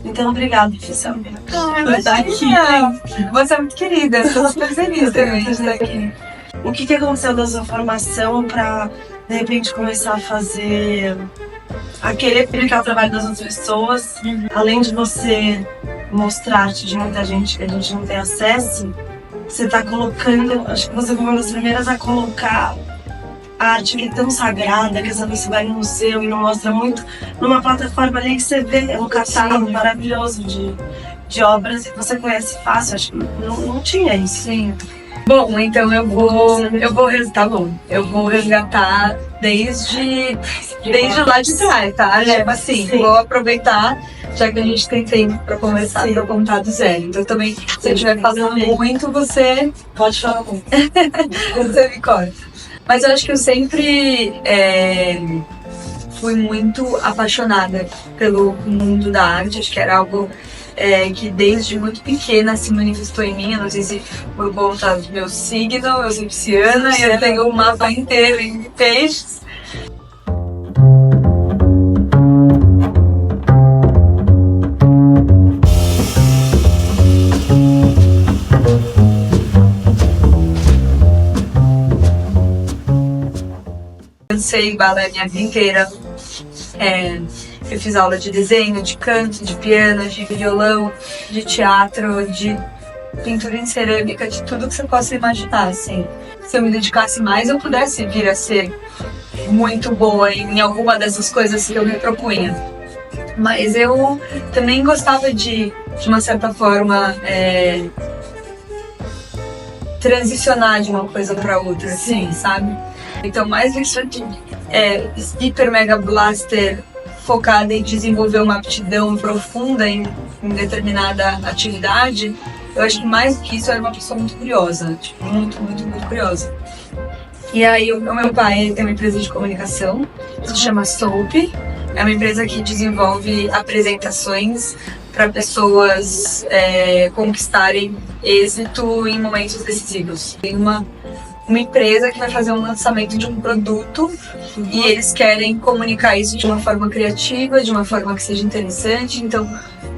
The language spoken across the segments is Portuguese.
Então, obrigada, Fissão, por estar aqui. Você é muito querida, estou super feliz também de estar aqui. O que aconteceu da sua formação para, de repente, começar a fazer... a querer publicar o trabalho das outras pessoas, além de você mostrar arte de muita gente que a gente não tem acesso, você está colocando, acho que você foi uma das primeiras a colocar a arte que é tão sagrada, que você vai no museu e não mostra muito, numa plataforma ali que você vê um catálogo maravilhoso de obras e você conhece fácil, acho que não tinha isso. Sim. Bom, então eu vou resgatar desde lá de trás, tá? Tipo assim, vou aproveitar, já que a gente tem tempo para conversar, para contar do zero. Então também, se eu estiver falando muito, você pode falar muito. Você me corta. Mas eu acho que eu sempre fui muito apaixonada pelo mundo da arte, acho que era algo que desde muito pequena se manifestou em mim. Eu não sei se por conta do meu signo, eu sou pisciana e eu tenho um mapa inteiro em peixes. Dancei balé a minha vida inteira. Eu fiz aula de desenho, de canto, de piano, de violão, de teatro, de pintura em cerâmica, de tudo que você possa imaginar, assim. Se eu me dedicasse mais, eu pudesse vir a ser muito boa em alguma dessas coisas que eu me propunha. Mas eu também gostava de uma certa forma, transicionar de uma coisa para outra, assim, sabe? Então, mais isso de hiper mega blaster focada em desenvolver uma aptidão profunda em determinada atividade, eu acho que mais do que isso, eu era uma pessoa muito curiosa, tipo, muito curiosa. E aí, o meu pai tem uma empresa de comunicação, se chama Soap, é uma empresa que desenvolve apresentações para pessoas conquistarem êxito em momentos decisivos. Tem uma empresa que vai fazer um lançamento de um produto e eles querem comunicar isso de uma forma criativa, de uma forma que seja interessante. Então,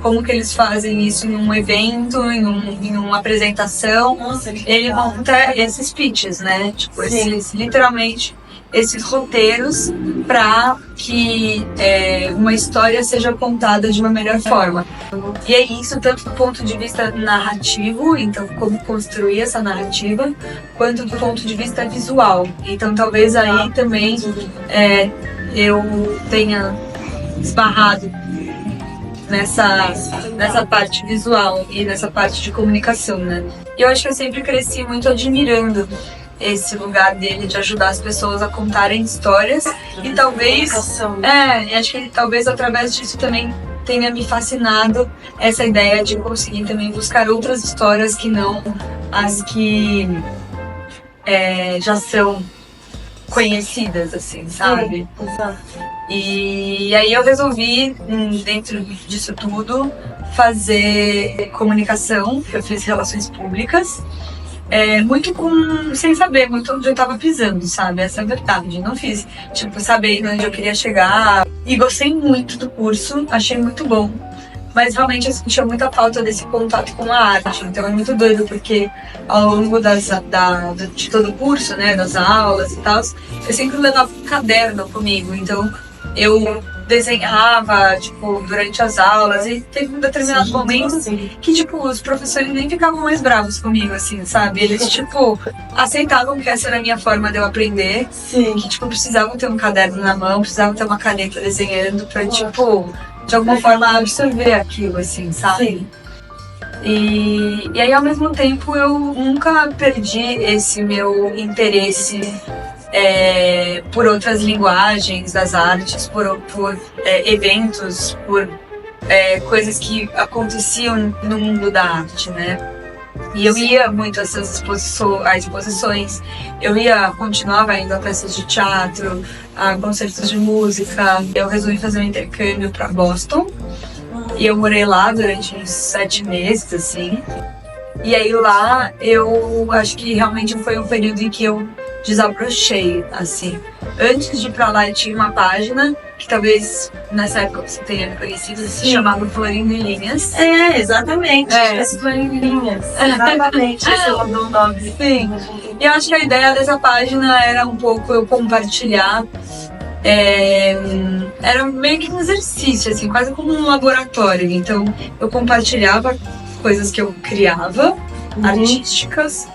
como que eles fazem isso em um evento, em uma apresentação? Ele monta esses pitches, né? Tipo, literalmente esses roteiros para que uma história seja contada de uma melhor forma. E é isso tanto do ponto de vista narrativo, então como construir essa narrativa, quanto do ponto de vista visual. Então talvez aí também eu tenha esbarrado nessa parte visual e nessa parte de comunicação, né? E eu acho que eu sempre cresci muito admirando esse lugar dele de ajudar as pessoas a contarem histórias e talvez acho que talvez através disso também tenha me fascinado essa ideia de conseguir também buscar outras histórias que não as que já são conhecidas, assim, sabe? E aí eu resolvi, dentro disso tudo, fazer comunicação. Eu fiz relações públicas, muito sem saber muito onde eu tava pisando, sabe? Essa é a verdade. Não fiz, sabendo onde eu queria chegar. E gostei muito do curso, achei muito bom. Mas realmente eu sentia muita falta desse contato com a arte. Então é muito doido, porque ao longo de todo o curso, né, das aulas e tal, eu sempre levava um caderno comigo. Então eu desenhava, durante as aulas, e teve um determinado momento que, os professores nem ficavam mais bravos comigo, assim, sabe? Eles, aceitavam que essa era a minha forma de eu aprender, que, precisavam ter um caderno na mão, precisavam ter uma caneta desenhando pra, de alguma forma absorver aquilo, assim, sabe? E aí, ao mesmo tempo, eu nunca perdi esse meu interesse por outras linguagens das artes, por eventos, por coisas que aconteciam no mundo da arte, né? E eu ia muito a essas exposições, continuava indo a peças de teatro, a concertos de música. Eu resolvi fazer um intercâmbio para Boston e eu morei lá durante uns 7 meses, assim. E aí lá eu acho que realmente foi um período em que eu desabrochei, assim, Antes de ir pra lá, eu tinha uma página que talvez nessa época você tenha conhecido, se chamava Florindo em Linhas. Exatamente. As planilhinhas. Exatamente. Esse mandou o nome. Sim. E eu acho que a ideia dessa página era um pouco eu compartilhar. Era meio que um exercício, assim, quase como um laboratório. Então, eu compartilhava coisas que eu criava, artísticas,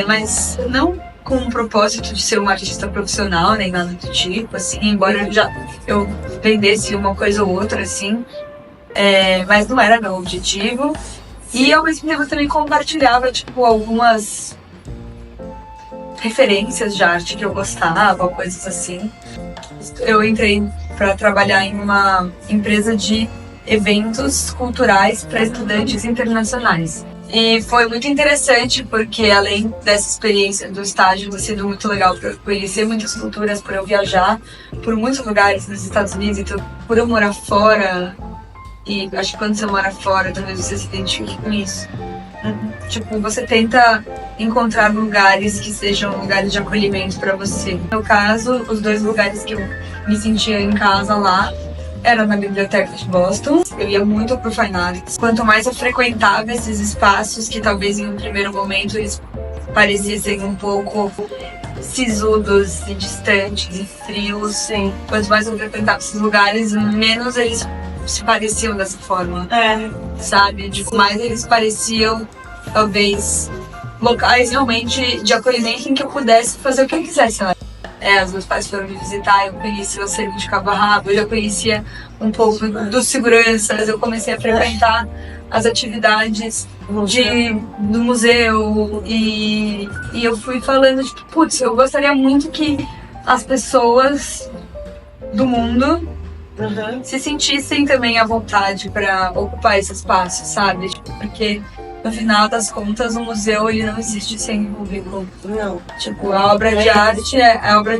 mas não com o propósito de ser uma artista profissional, nem nada do tipo, assim, embora eu vendesse uma coisa ou outra, assim, mas não era meu objetivo. E ao mesmo tempo eu também compartilhava, tipo, algumas referências de arte que eu gostava, coisas assim. Eu entrei para trabalhar em uma empresa de eventos culturais para estudantes internacionais. E foi muito interessante porque, além dessa experiência do estágio ter sido muito legal para eu conhecer muitas culturas, por eu viajar por muitos lugares nos Estados Unidos, então por eu morar fora, e acho que quando você mora fora talvez você se identifique com isso. Tipo, você tenta encontrar lugares que sejam lugares de acolhimento para você. No meu caso, os 2 lugares que eu me sentia em casa lá era na biblioteca de Boston. Eu ia muito pro Fine Arts. Quanto mais eu frequentava esses espaços, que talvez em um primeiro momento eles parecessem um pouco sisudos e distantes e frios, Sim. Quanto mais eu frequentava esses lugares, menos eles se pareciam dessa forma. Sabe? Tipo, mais eles pareciam, talvez, locais realmente de acolhimento em que eu pudesse fazer o que eu quisesse lá. Os meus pais foram me visitar, eu conhecia o Cerco de Cabo Rabo, eu já conhecia um pouco dos seguranças, eu comecei a frequentar as atividades do museu e eu fui falando, tipo, putz, eu gostaria muito que as pessoas do mundo se sentissem também à vontade para ocupar esse espaço, sabe? Porque no final das contas, o museu ele não existe sem público. Não. Tipo, a obra de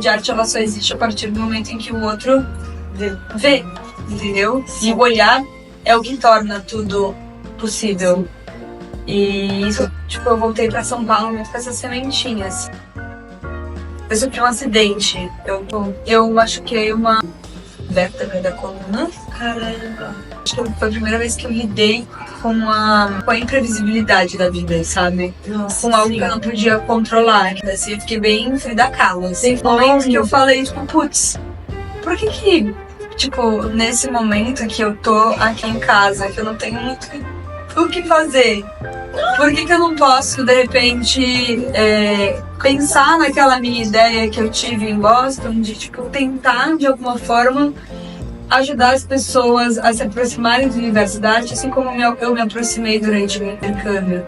arte ela só existe a partir do momento em que o outro vê, entendeu? E o olhar é o que torna tudo possível. E isso, tipo, eu voltei pra São Paulo muito com essas sementinhas. Eu sofri um acidente. Eu machuquei uma vértebra da coluna. Caramba. Acho que foi a primeira vez que eu lidei com a imprevisibilidade da vida, sabe? Nossa, com algo que eu não podia controlar. Assim, eu fiquei bem Frida Kahlo. Assim, momentos que eu falei, tipo, putz, por que, tipo, nesse momento que eu tô aqui em casa, que eu não tenho muito o que fazer, por que eu não posso, de repente, pensar naquela minha ideia que eu tive em Boston, de, tipo, tentar, de alguma forma, ajudar as pessoas a se aproximarem do universo da arte, assim como eu me aproximei durante o meu intercâmbio.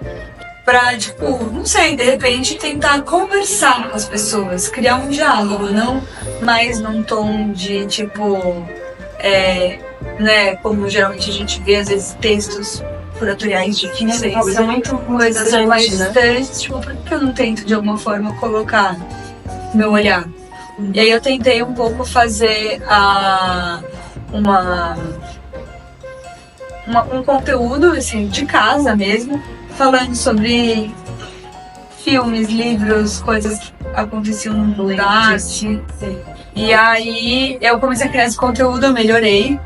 Pra, tipo, não sei, de repente tentar conversar com as pessoas, criar um diálogo, não mais num tom de, tipo, né, como geralmente a gente vê, às vezes, textos curatoriais difíceis, é muito coisas mais distantes, tipo, por que eu não tento, de alguma forma, colocar meu olhar? E aí eu tentei um pouco fazer um conteúdo assim, de casa mesmo, falando sobre filmes, livros, coisas que aconteciam no mundo da arte. E aí eu comecei a criar esse conteúdo, eu melhorei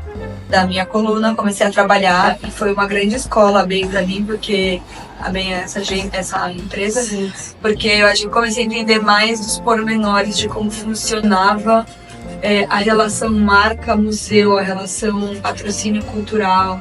da minha coluna, comecei a trabalhar e foi uma grande escola bem pra mim, porque essa empresa, porque eu acho que comecei a entender mais dos pormenores de como funcionava a relação marca-museu, a relação patrocínio cultural,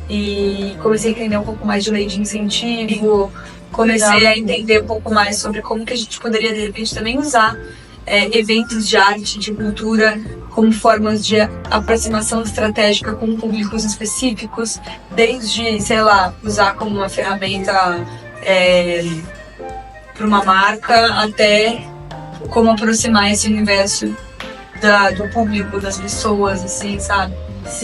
e comecei a entender um pouco mais de lei de incentivo, comecei a entender um pouco mais sobre como que a gente poderia, de repente, também usar eventos de arte, de cultura, como formas de aproximação estratégica com públicos específicos, desde, sei lá, usar como uma ferramenta para uma marca, até como aproximar esse universo do público, das pessoas, assim, sabe?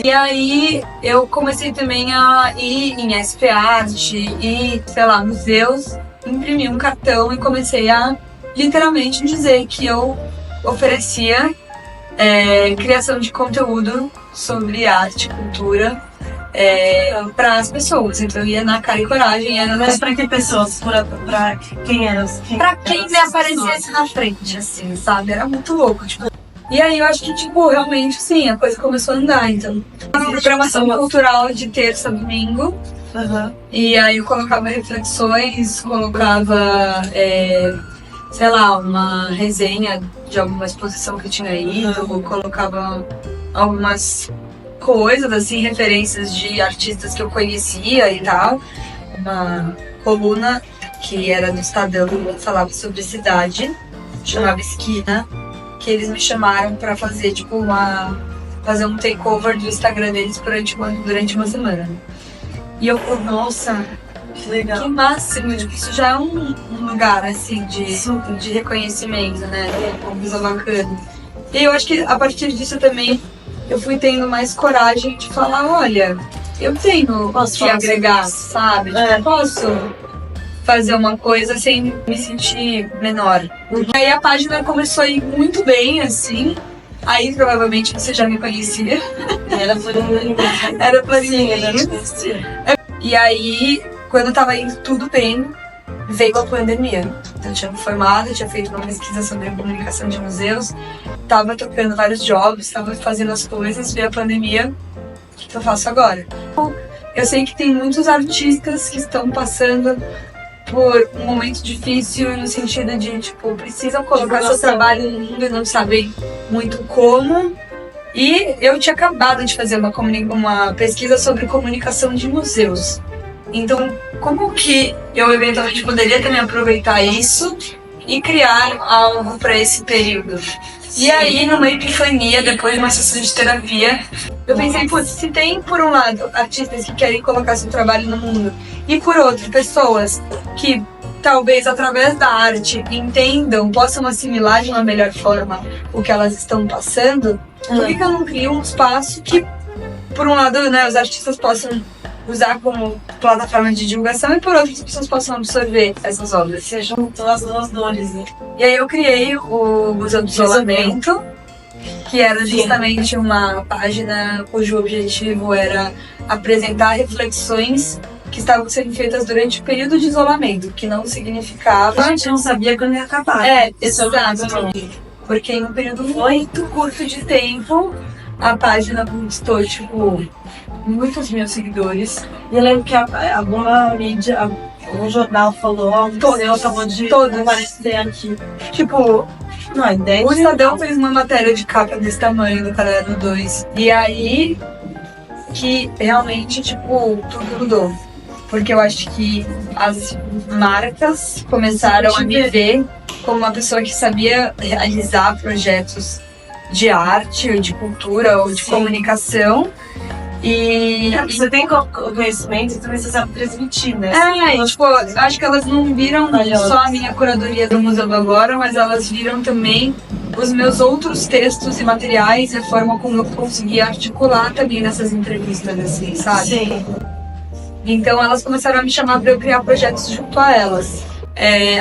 E aí eu comecei também a ir em SP Art e, sei lá, museus, imprimir um cartão e comecei a literalmente dizer que eu oferecia criação de conteúdo sobre arte e cultura para as pessoas. Então eu ia na cara e coragem. Mas pra que pessoas? Pra quem eram? Pra quem me aparecesse na frente, assim, sabe? Era muito louco, tipo. E aí eu acho que, tipo, realmente, sim, a coisa começou a andar, então. Uma programação cultural de terça a domingo. Uhum. E aí eu colocava reflexões, colocava, sei lá, uma resenha de alguma exposição que eu tinha ido, colocava algumas coisas, assim, referências de artistas que eu conhecia e tal. Uma coluna que era do Estadão, que falava sobre cidade, chamava Esquina, que eles me chamaram pra fazer, tipo, fazer um takeover do Instagram deles durante uma semana. E eu falei, nossa, que legal. Que máximo, tipo, isso já é um lugar, assim, de reconhecimento, né? Uma coisa bacana. E eu acho que a partir disso também eu fui tendo mais coragem de falar, olha, eu tenho que agregar, sabe? Tipo, posso fazer uma coisa sem me sentir menor. Aí a página começou a ir muito bem, assim. Aí provavelmente você já me conhecia. Era por ninguém. Era por ninguém. E aí, quando tava indo tudo bem, veio a pandemia. Então, eu tinha me formado, eu tinha feito uma pesquisa sobre a comunicação de museus, tava tocando vários jobs, tava fazendo as coisas, veio a pandemia. O que eu faço agora? Eu sei que tem muitos artistas que estão passando por um momento difícil no sentido de, tipo, precisam colocar seu trabalho no mundo e não sabem muito como. E eu tinha acabado de fazer uma pesquisa sobre comunicação de museus. Então, como que eu eventualmente poderia também aproveitar isso e criar algo para esse período? E aí, numa epifania, depois de uma sessão de terapia, eu pensei, putz, se tem, por um lado, artistas que querem colocar seu trabalho no mundo, e por outro, pessoas que talvez através da arte entendam, possam assimilar de uma melhor forma o que elas estão passando, por que eu não crio um espaço que, por um lado, né, os artistas possam usar como plataforma de divulgação e por outro, as pessoas possam absorver essas obras? Você juntou as duas dores, né? E aí eu criei o Museu do Isolamento, que era justamente uma página cujo objetivo era apresentar reflexões que estavam sendo feitas durante o período de isolamento, que não significava... A gente não sabia quando ia acabar. Exato. Porque em um período muito curto de tempo, a página conquistou, tipo, muitos mil seguidores. E eu lembro que alguma mídia, algum jornal falou, o museu acabou de aparecer aqui. Tipo, não, a ideia o Estadão fez uma matéria de capa desse tamanho do Caderno 2. E aí que realmente, tipo, tudo mudou. Porque eu acho que as marcas começaram a me ver como uma pessoa que sabia realizar projetos de arte, ou de cultura, ou de comunicação. E você tem conhecimento e também você sabe transmitir, né? Tipo, acho que elas não viram só a minha curadoria do Museu do Agora, mas elas viram também os meus outros textos e materiais e a forma como eu conseguia articular também nessas entrevistas, assim, sabe? Sim. Então elas começaram a me chamar para eu criar projetos junto a elas.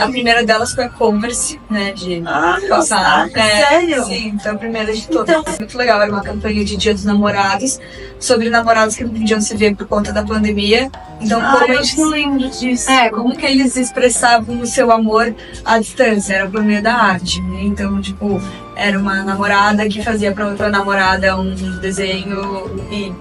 A primeira delas foi a Converse, né, de passar. Sério? Sim, foi a primeira de todas. Então, muito legal, era uma campanha de Dia dos Namorados, sobre namorados que não podiam se ver por conta da pandemia. Então, eu lembro disso. Como que eles expressavam o seu amor à distância? Era por meio da arte, né? Então, tipo, era uma namorada que fazia para outra namorada um desenho e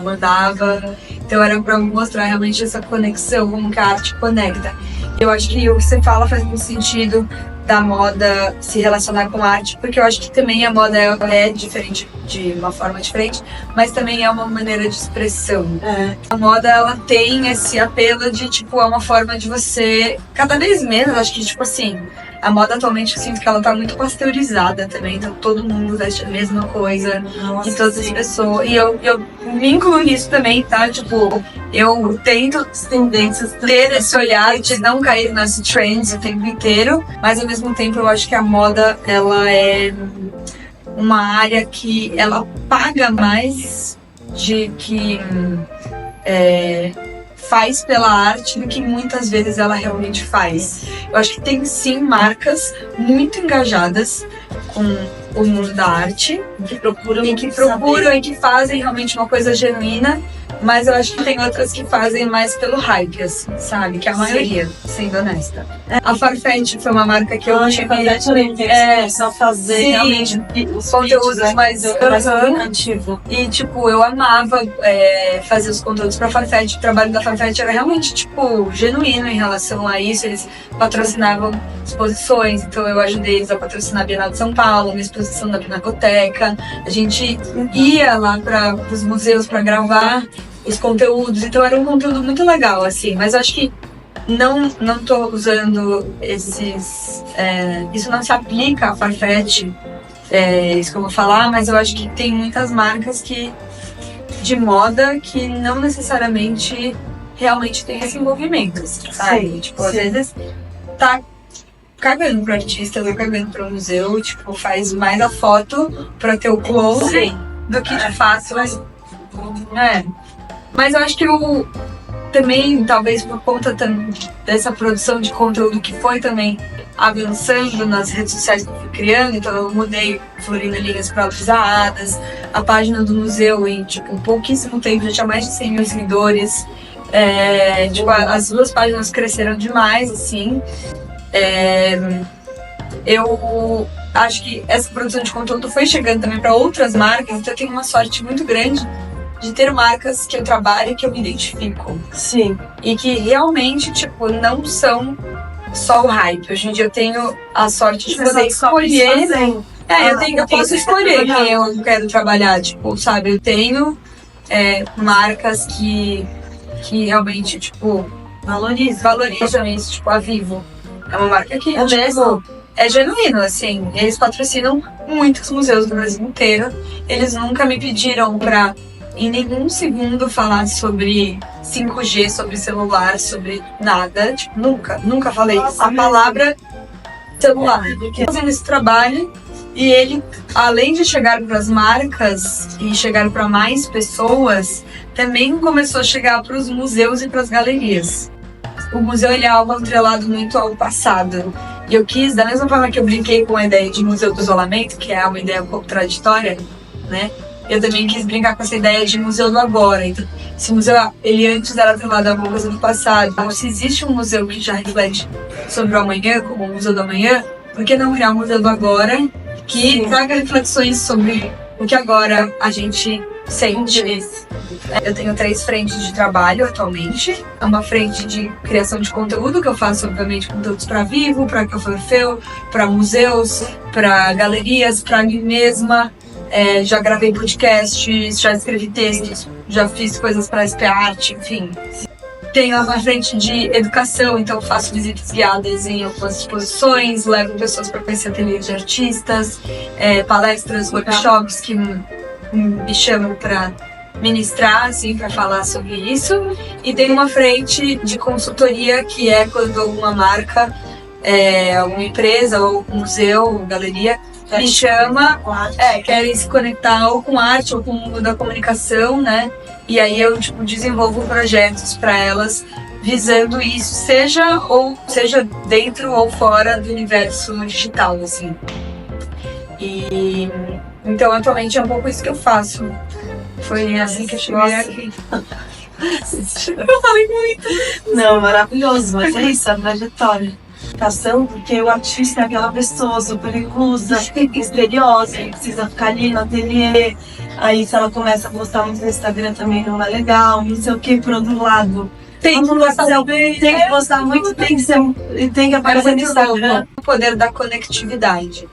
mandava. Então era para mostrar realmente essa conexão, como que a arte conecta. Eu acho que o que você fala faz muito sentido da moda se relacionar com a arte, porque eu acho que também a moda é diferente, de uma forma diferente, mas também é uma maneira de expressão. A moda, ela tem esse apelo de, tipo, é uma forma de você, cada vez menos, acho que, tipo assim, a moda atualmente eu sinto que ela tá muito pasteurizada também, então todo mundo veste a mesma coisa, e todas as pessoas, e eu me incluo nisso também, tá? Tipo, eu tento ter esse olhar de não cair nas trends o tempo inteiro, mas ao mesmo tempo eu acho que a moda, ela é uma área que ela paga mais de que faz pela arte do que muitas vezes ela realmente faz. Eu acho que tem sim marcas muito engajadas com o mundo da arte, Que procuram e que saber. procuram e que fazem realmente uma coisa genuína, mas eu acho que tem outras que fazem mais pelo hype, assim, sabe? Que é a maioria, sendo honesta. A Farfetch foi uma marca que eu tive... Só fazer sim, realmente os conteúdos mais comunicativo. E, tipo, eu amava fazer os conteúdos pra Farfetch. O trabalho da Farfetch era realmente, tipo, genuíno em relação a isso. Eles patrocinavam exposições, então eu ajudei eles a patrocinar a Bienal de São Paulo, uma exposição da Pinacoteca. A gente ia lá para os museus para gravar os conteúdos, então era um conteúdo muito legal, assim. Mas eu acho que não tô usando esses... isso não se aplica à Farfetch, isso que eu vou falar, mas eu acho que tem muitas marcas de moda que não necessariamente realmente tem esse envolvimento, sabe? Sim, tipo, às vezes tá cagando pro artista, tá cagando pro museu, tipo, faz mais a foto pra ter o close do que de fato. Mas eu acho que também, talvez por conta dessa produção de conteúdo que foi também avançando nas redes sociais que eu fui criando, então eu mudei Florinda Linhas para Luisadas, a página do museu em tipo pouquíssimo tempo já tinha mais de 100 mil seguidores, tipo, as duas páginas cresceram demais, assim. Eu acho que essa produção de conteúdo foi chegando também para outras marcas, então eu tenho uma sorte muito grande de ter marcas que eu trabalho e que eu me identifico. Sim. E que realmente, tipo, não são só o hype. Hoje em dia eu tenho a sorte de poder escolher. Eu posso escolher quem eu quero trabalhar, tipo, sabe? Eu tenho marcas que realmente, tipo, valorizam isso, tipo, a Vivo. É uma marca que, é genuíno, assim. Eles patrocinam muitos museus do Brasil inteiro. Eles nunca me pediram pra em nenhum segundo falar sobre 5G, sobre celular, sobre nada. Tipo, nunca falei isso. A palavra celular. Fazendo esse trabalho e ele, além de chegar para as marcas e chegar para mais pessoas, também começou a chegar para os museus e para as galerias. O museu ele é algo atrelado muito ao passado. E eu quis, da mesma forma que eu brinquei com a ideia de museu do isolamento, que é uma ideia um pouco contraditória, né? Eu também quis brincar com essa ideia de museu do agora. Então, esse museu, ele antes era atrelado a alguma coisa do passado. Então, se existe um museu que já reflete sobre o amanhã, como o Museu do Amanhã, por que não criar um museu do agora que traga reflexões sobre o que agora a gente sente? Eu tenho 3 frentes de trabalho atualmente. É uma frente de criação de conteúdo, que eu faço, obviamente, conteúdos para Vivo, para Café, para museus, para galerias, para mim mesma. Já gravei podcasts, já escrevi textos, já fiz coisas para SP Arte, enfim. Tenho uma frente de educação, então faço visitas guiadas em algumas exposições, levo pessoas para conhecer ateliês de artistas, palestras, workshops que me chamam para ministrar, assim, para falar sobre isso. E tem uma frente de consultoria, que é quando uma marca, uma empresa, ou museu, ou galeria, me chama, querem se conectar ou com arte ou com o mundo da comunicação, né? E aí eu, tipo, desenvolvo projetos para elas visando isso, seja dentro ou fora do universo digital, assim. E então atualmente é um pouco isso que eu faço. Foi assim que eu cheguei aqui. Eu falei muito. Não, maravilhoso, mas é isso, a trajetória. Porque o artista é aquela pessoa super reclusa, misteriosa, que precisa ficar ali no ateliê. Aí se ela começa a postar muito no Instagram também não é legal, não sei o que, por outro lado. Tem que postar muito, tem que aparecer no Instagram. O poder da conectividade.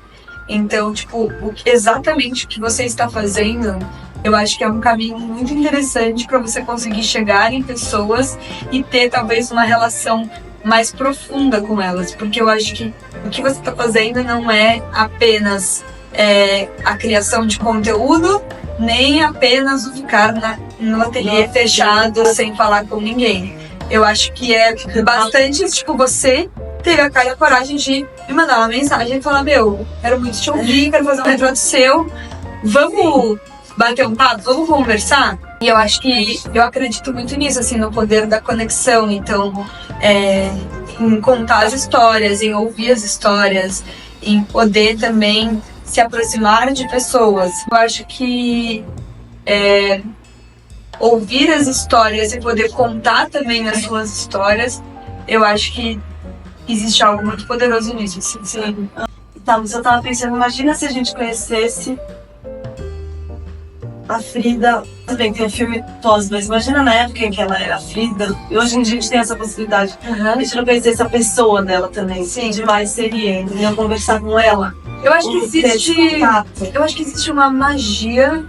Então, tipo, exatamente o que você está fazendo, eu acho que é um caminho muito interessante para você conseguir chegar em pessoas e ter talvez uma relação mais profunda com elas, porque eu acho que o que você está fazendo não é apenas a criação de conteúdo, nem apenas o ficar no ateliê fechado sem falar com ninguém. Eu acho que é bastante, tipo, você ter a cara e a coragem de me mandar uma mensagem e falar: meu, quero muito te ouvir, quero fazer um retrato seu, vamos bater um papo, vamos conversar? E eu acho que eu acredito muito nisso, assim, no poder da conexão. Então, em contar as histórias, em ouvir as histórias, em poder também se aproximar de pessoas. Eu acho que ouvir as histórias e poder contar também as suas histórias, eu acho que existe algo muito poderoso nisso. Sim. Tá, mas eu tava pensando, imagina se a gente conhecesse a Frida. Tudo bem, tem um filme pós, mas imagina na época em que ela era a Frida, e hoje em dia a gente tem essa possibilidade. A gente não conhecesse a pessoa dela também. Sim. Demais seria, entendeu? Conversar com ela. Eu acho que existe uma magia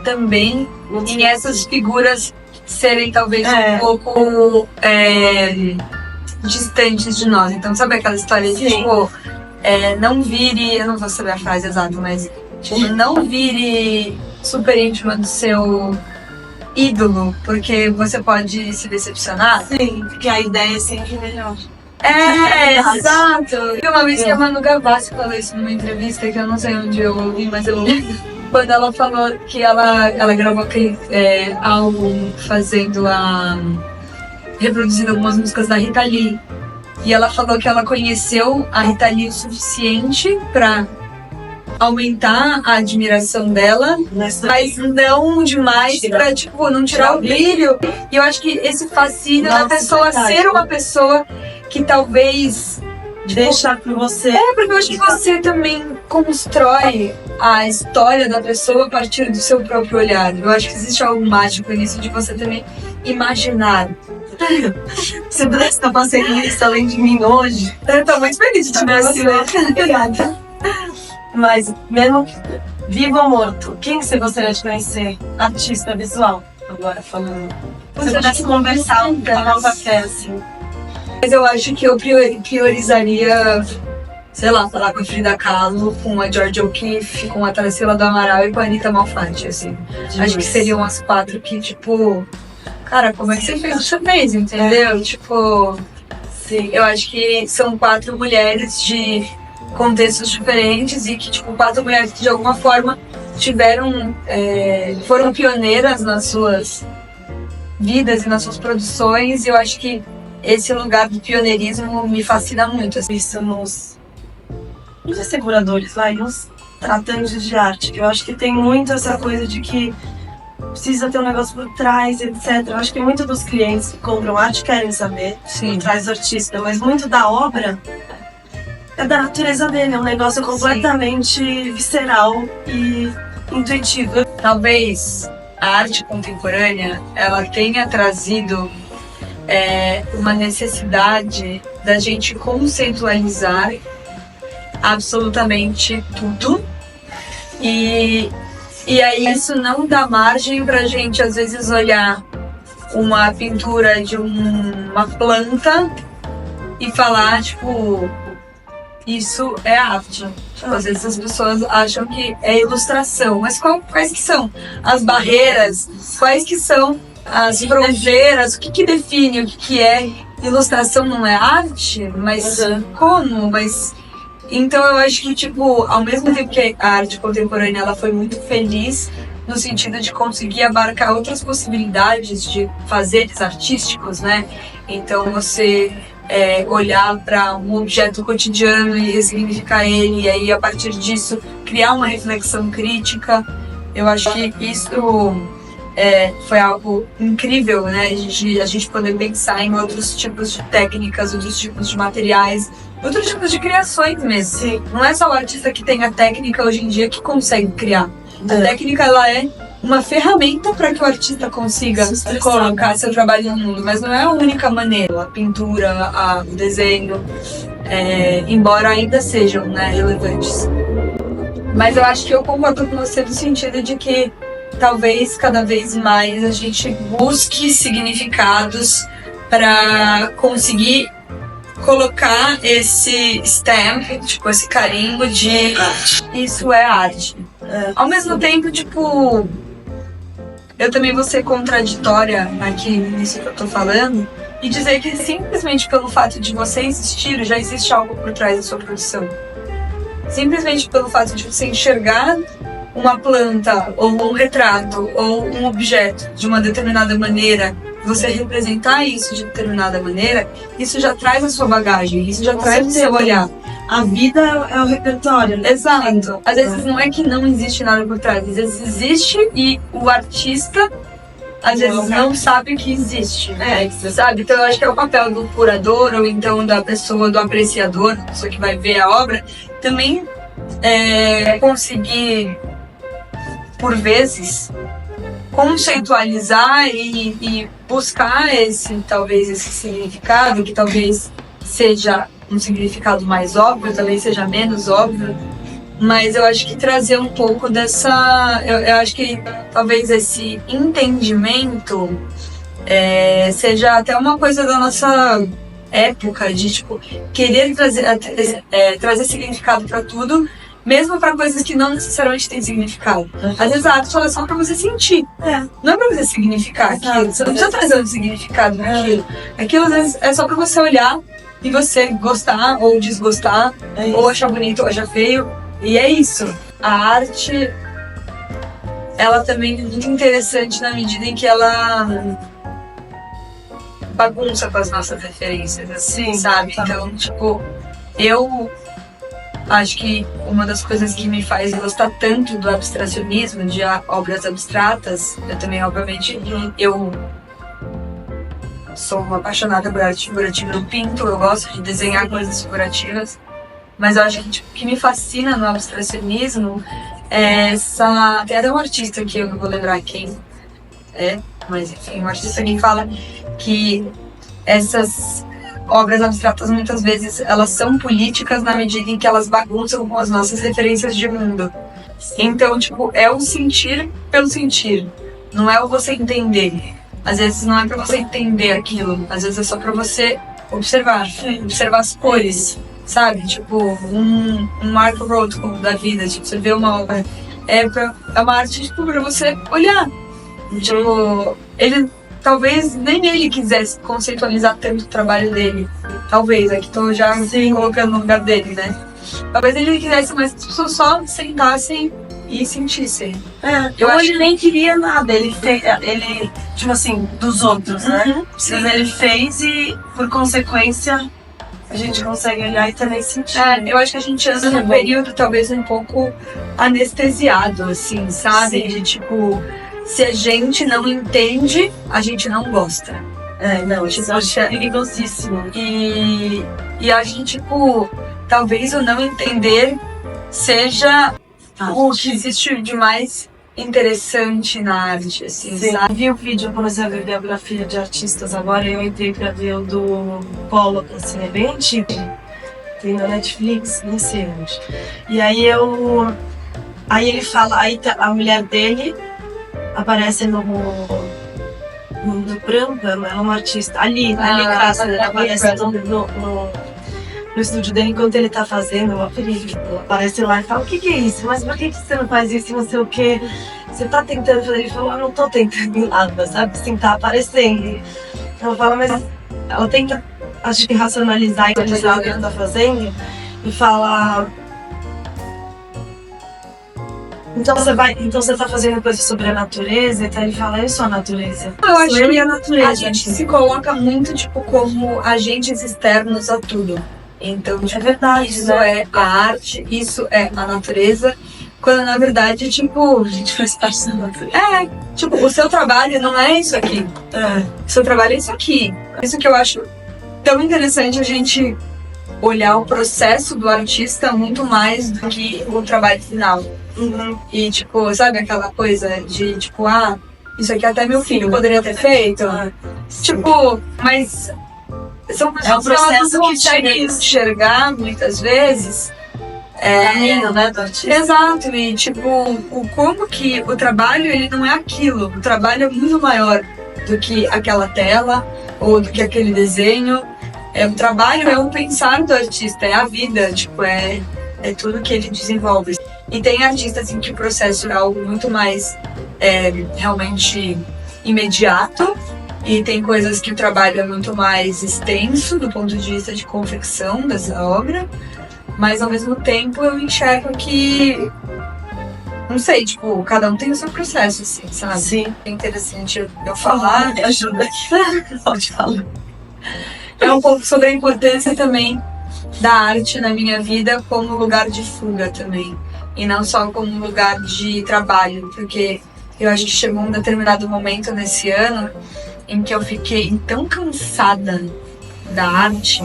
também em essas figuras serem talvez um pouco distantes de nós. Então, sabe aquela história de tipo, não vire, eu não vou saber a frase exata, mas tipo, não vire super íntima do seu ídolo, porque você pode se decepcionar. Sim, porque a ideia é sempre melhor. Exato. E uma vez que a Manu Gavassi falou isso numa entrevista, que eu não sei onde eu ouvi, mas eu ouvi, quando ela falou que ela gravou aquele álbum reproduzindo algumas músicas da Rita Lee. E ela falou que ela conheceu a Rita Lee o suficiente pra aumentar a admiração dela, mas não demais pra, tipo, não tirar o brilho. E eu acho que esse fascínio da pessoa ser uma pessoa que talvez deixar por você. Porque eu acho que você também constrói a história da pessoa a partir do seu próprio olhar. Eu acho que existe algo mágico nisso de você também imaginar. Se pudesse estar fazendo isso além de mim hoje, eu tô muito feliz de te ver assim, né? Obrigada. Mas, mesmo vivo ou morto, quem você gostaria de conhecer? Artista visual, agora falando. Se você pudesse conversar com a nova peça. Mas eu acho que eu priorizaria, sei lá, falar com a Frida Kahlo, com a Georgia O'Keeffe, com a Tarsila do Amaral e com a Anitta Malfatti, assim. Acho que seriam as 4 que, tipo... Cara, como é que você fez? Você fez, entendeu? Tipo... Sim. Eu acho que são 4 mulheres de contextos diferentes e que, tipo, 4 mulheres que, de alguma forma, foram pioneiras nas suas vidas e nas suas produções. E eu acho que esse lugar do pioneirismo me fascina muito. Assim. Isso nos asseguradores, nos tratantes de arte. Eu acho que tem muito essa coisa de que precisa ter um negócio por trás, etc. Eu acho que muito dos clientes que compram arte querem saber por trás do artista, mas muito da obra é da natureza dele, é um negócio completamente visceral e intuitivo. Talvez a arte contemporânea ela tenha trazido uma necessidade da gente conceitualizar absolutamente tudo e aí isso não dá margem pra gente às vezes olhar uma pintura de uma planta e falar tipo, isso é arte. Tipo, às vezes as pessoas acham que é ilustração, mas quais que são as barreiras, quais que são as fronteiras, o que define o que é ilustração? Não é arte? Mas como? Então eu acho que, tipo, ao mesmo tempo que a arte contemporânea ela foi muito feliz no sentido de conseguir abarcar outras possibilidades de fazeres artísticos, né? Então você olhar para um objeto cotidiano e ressignificar ele, e aí a partir disso criar uma reflexão crítica. Eu acho que isso foi algo incrível, né? A gente poder pensar em outros tipos de técnicas, outros tipos de materiais, outros tipos de criações mesmo. Sim. Não é só o artista que tem a técnica hoje em dia que consegue criar. A técnica ela é uma ferramenta para que o artista consiga colocar seu trabalho no mundo, mas não é a única maneira. A pintura, o desenho, embora ainda sejam relevantes. Mas eu acho que eu concordo com você no sentido de que talvez cada vez mais a gente busque significados para conseguir colocar esse stamp, tipo, esse carimbo de isso é arte. Ao mesmo tempo, tipo, eu também vou ser contraditória aqui nisso que eu tô falando e dizer que simplesmente pelo fato de você existir, já existe algo por trás da sua produção. Simplesmente pelo fato de você enxergar uma planta, ou um retrato, ou um objeto de uma determinada maneira você representar isso de determinada maneira, isso já traz a sua bagagem, isso já traz o seu olhar. A vida é o repertório, né? Exato. Às vezes não é que não existe nada por trás, às vezes existe e o artista às vezes não sabe que existe, sabe? Então eu acho que é o papel do curador ou então da pessoa, do apreciador, da pessoa que vai ver a obra, também conseguir, por vezes, conceitualizar e buscar talvez esse significado, que talvez seja um significado mais óbvio, talvez seja menos óbvio, mas eu acho que trazer um pouco dessa... Eu acho que talvez esse entendimento seja até uma coisa da nossa época, de tipo, querer trazer significado para tudo, mesmo para coisas que não necessariamente têm significado. Às vezes a arte é só para você sentir, não é para você significar aquilo. Você não precisa trazer um significado naquilo. Aquilo às vezes é só para você olhar e você gostar ou desgostar, ou achar bonito ou achar feio. E é isso. A arte, ela também é muito interessante na medida em que ela bagunça com as nossas referências, assim, sabe? Então, tipo, eu acho que uma das coisas que me faz gostar tanto do abstracionismo, de obras abstratas, eu também, obviamente, eu sou uma apaixonada por arte figurativa, eu pinto, eu gosto de desenhar coisas figurativas, mas eu acho que tipo, o que me fascina no abstracionismo é essa... Tem até um artista que eu não vou lembrar quem é, mas enfim, um artista que fala que essas obras abstratas muitas vezes elas são políticas na medida em que elas bagunçam com as nossas referências de mundo. Então, tipo, é o sentir pelo sentir, não é o você entender. Às vezes não é pra você entender aquilo, às vezes é só pra você observar as cores, sabe? Tipo, um Mark Rothko da vida, tipo, você vê uma obra, é uma arte, tipo, pra você olhar. Tipo, ele, talvez nem ele quisesse conceitualizar tanto o trabalho dele, talvez, aqui tô já colocando no lugar dele, né? Talvez ele quisesse, mas as pessoas só sentassem e sentissem. Eu acho que ele nem queria nada, ele fez, tipo assim, dos outros, né? Mas ele fez e, por consequência, a gente consegue olhar e também sentir. Eu acho que a gente anda num período talvez um pouco anestesiado, assim, sabe? De tipo, se a gente não entende, a gente não gosta. Não, isso é perigosíssimo. E a gente, tipo, talvez o não entender seja o que existe de mais interessante na arte, assim, sabe? Vi o vídeo, eu comecei a ver biografia de artistas agora, eu entrei pra ver o do Pollock, assim, é bem antigo. Tem na Netflix, nem sei onde. E aí ele fala, aí a mulher dele aparece no Branco, ela é uma artista, ali Graça, ela aparece no estúdio dele enquanto ele tá fazendo uma película. Aparece lá e fala, o que é isso? Mas por que você não faz isso e não sei o quê? Você tá tentando fazer? Ele falou, eu não tô tentando nada, sabe? Assim, tá aparecendo. Ela fala, mas ela tenta, acho que racionalizar e analisar o que ela tá fazendo e fala... Então você tá fazendo coisa sobre a natureza, então ele fala, eu sou a natureza. Eu acho que a natureza. A gente se coloca muito, tipo, como agentes externos a tudo. Então, tipo, é verdade, isso é a arte, isso é a natureza, quando na verdade, tipo, a gente faz parte da natureza. Tipo, o seu trabalho não é isso aqui. O seu trabalho é isso aqui. Isso que eu acho tão interessante a gente olhar o processo do artista muito mais do que o trabalho final. E, tipo, sabe aquela coisa de, tipo, isso aqui até meu filho poderia ter feito? Tipo, mas são pessoas que elas não conseguem enxergar, muitas vezes, caminho, né, do artista. Exato, e, tipo, como que o trabalho, ele não é aquilo. O trabalho é muito maior do que aquela tela, ou do que aquele desenho. O trabalho é o pensar do artista, é a vida, tipo, é tudo que ele desenvolve. E tem artistas em que o processo é algo muito mais realmente imediato, e tem coisas que o trabalho é muito mais extenso do ponto de vista de confecção dessa obra, mas ao mesmo tempo eu enxergo que não sei, tipo, cada um tem o seu processo, assim, sabe? Sim. É interessante eu falar. Me ajuda aqui. Pode falar. É um pouco sobre a importância também da arte na minha vida como lugar de fuga também. E não só como lugar de trabalho, porque eu acho que chegou um determinado momento nesse ano em que eu fiquei tão cansada da arte,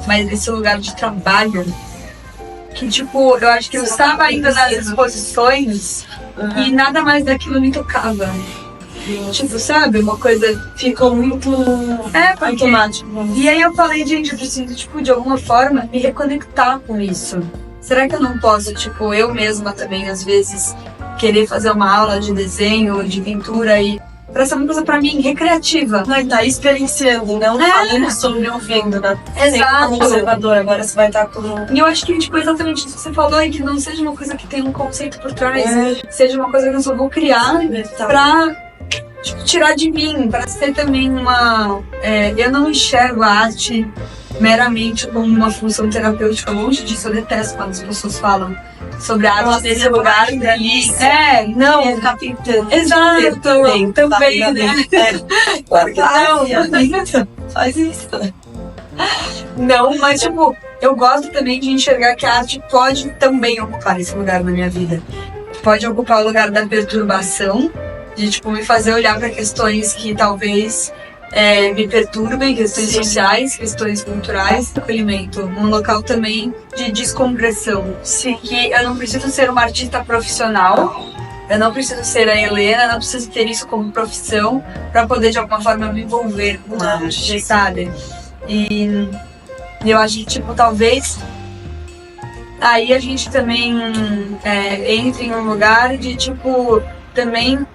mas desse lugar de trabalho, que tipo, eu acho que eu estava indo nas exposições e nada mais daquilo me tocava. Tipo, sabe? Uma coisa Ficou muito automático. E aí eu falei, gente, eu preciso, tipo, de alguma forma me reconectar com isso. Será que eu não posso, tipo, eu mesma também, às vezes, querer fazer uma aula de desenho, de pintura e pra ser uma coisa pra mim recreativa? Vai estar experienciando, não falando sobre ouvindo, né? Exato. Como observador, agora você vai estar como... E eu acho que, tipo, exatamente isso que você falou, é que não seja uma coisa que tenha um conceito por trás, seja uma coisa que eu só vou criar pra, tipo, tirar de mim, pra ser também uma... eu não enxergo a arte meramente como uma função terapêutica. Longe disso, eu detesto quando as pessoas falam sobre a arte desse lugar. Não. Ficar pintando. Exato, também, né? Claro que não. Faz isso. Não, mas tipo, eu gosto também de enxergar que a arte pode também ocupar esse lugar na minha vida. Pode ocupar o lugar da perturbação, de tipo, me fazer olhar para questões que talvez me perturbem, questões sociais, questões culturais, acolhimento, um local também de descompressão. Sim. Que eu não preciso ser uma artista profissional, eu não preciso ser a Helena, eu não preciso ter isso como profissão para poder de alguma forma me envolver com a arte, sabe? E eu acho que, tipo, talvez aí a gente também entre em um lugar de, tipo, também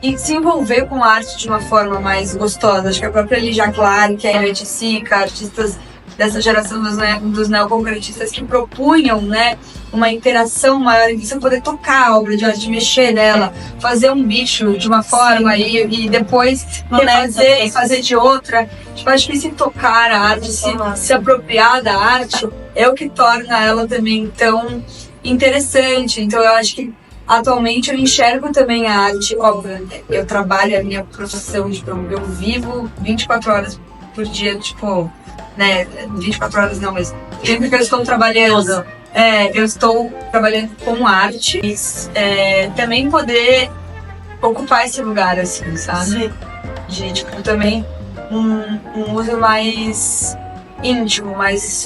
e se envolver com a arte de uma forma mais gostosa. Acho que a própria Lígia Clark, a Ivete Sica, artistas dessa geração dos neoconcretistas que propunham, né, uma interação maior, em você poder tocar a obra de arte, mexer nela, fazer um bicho de uma forma e depois fazer de outra. Tipo, acho que se tocar a arte, se apropriar da arte, é o que torna ela também tão interessante. Então eu acho que atualmente eu enxergo também a arte, óbvio, eu trabalho, a minha profissão, tipo, eu vivo 24 horas por dia, tipo, né, 24 horas não, mas sempre que eu estou trabalhando, eu estou trabalhando com arte, e também poder ocupar esse lugar, assim, sabe? Sim. De, tipo, também um uso mais íntimo, mais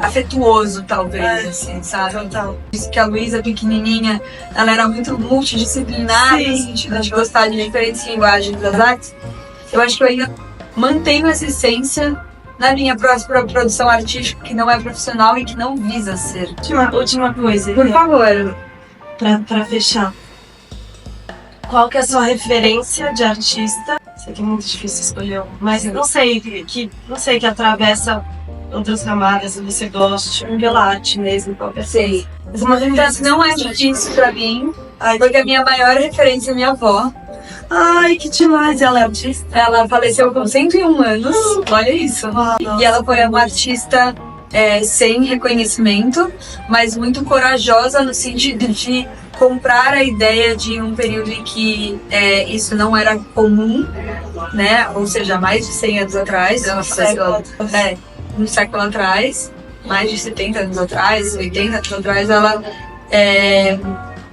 afetuoso, talvez, assim, sabe? Total. Disse que a Luísa, pequenininha, ela era muito multidisciplinar, no sentido de gostar de diferentes linguagens das artes. Eu acho que eu ainda mantenho essa essência na minha próxima produção artística, que não é profissional e que não visa ser. Última coisa. Por favor. Pra fechar. Qual que é a sua referência de artista? Sei que é muito difícil escolher um, mas não sei que atravessa outras camadas e você goste pela arte mesmo, qualquer Sei. Essa referência não é difícil pra mim, porque a minha maior referência é minha avó. Ai, que demais! Ela é artista? Ela faleceu com 101 anos, olha isso. E ela foi uma artista sem reconhecimento, mas muito corajosa no sentido de comprar a ideia de um período em que isso não era comum, né? Ou seja, mais de 100 anos atrás, um século atrás, mais de 70 anos atrás, 80 anos atrás, ela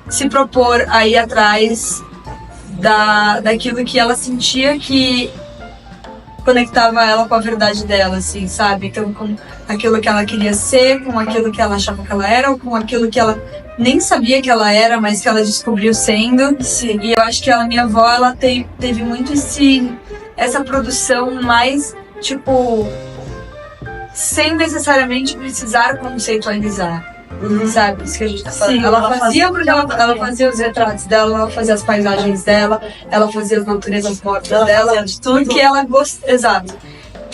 se propor a ir atrás daquilo que ela sentia que conectava ela com a verdade dela, assim, sabe? Então, com aquilo que ela queria ser, com aquilo que ela achava que ela era, ou com aquilo que ela nem sabia que ela era, mas que ela descobriu sendo. Sim. E eu acho que minha avó, ela teve muito essa produção mais, tipo, sem necessariamente precisar conceitualizar. Sabe? Isso que a gente tá falando. Sim, ela fazia porque ela fazia os retratos dela, ela fazia as paisagens dela, ela fazia as naturezas mortas dela, de tudo. porque ela gostava. Exato.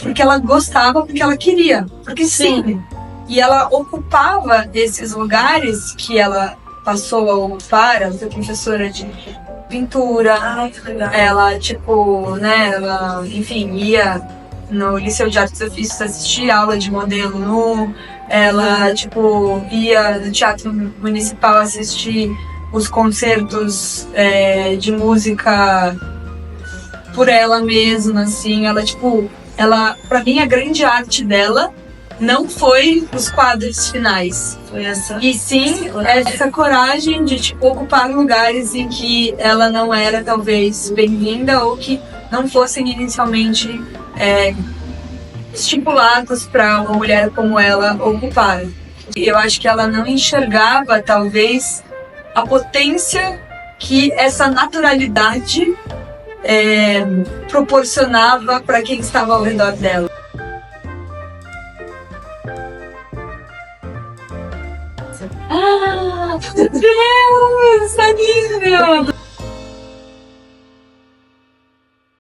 Porque ela gostava, porque ela queria. Porque sim. E ela ocupava esses lugares que ela passou a ocupar. Ela foi professora de pintura. Ai, que legal. Ela, tipo, né, ela, enfim, ia no Liceu de Artes e Ofícios assistir aula de modelo nu. Ela, tipo, ia no Teatro Municipal assistir os concertos de música por ela mesma, assim. Ela, tipo, pra mim, a grande arte dela não foi os quadros finais. Foi essa. E sim, essa coragem de, tipo, ocupar lugares em que ela não era, talvez, bem-vinda ou que não fossem inicialmente estipulados para uma mulher como ela ocupar. Eu acho que ela não enxergava, talvez, a potência que essa naturalidade proporcionava para quem estava ao redor dela. Ah, meu Deus, tá nível!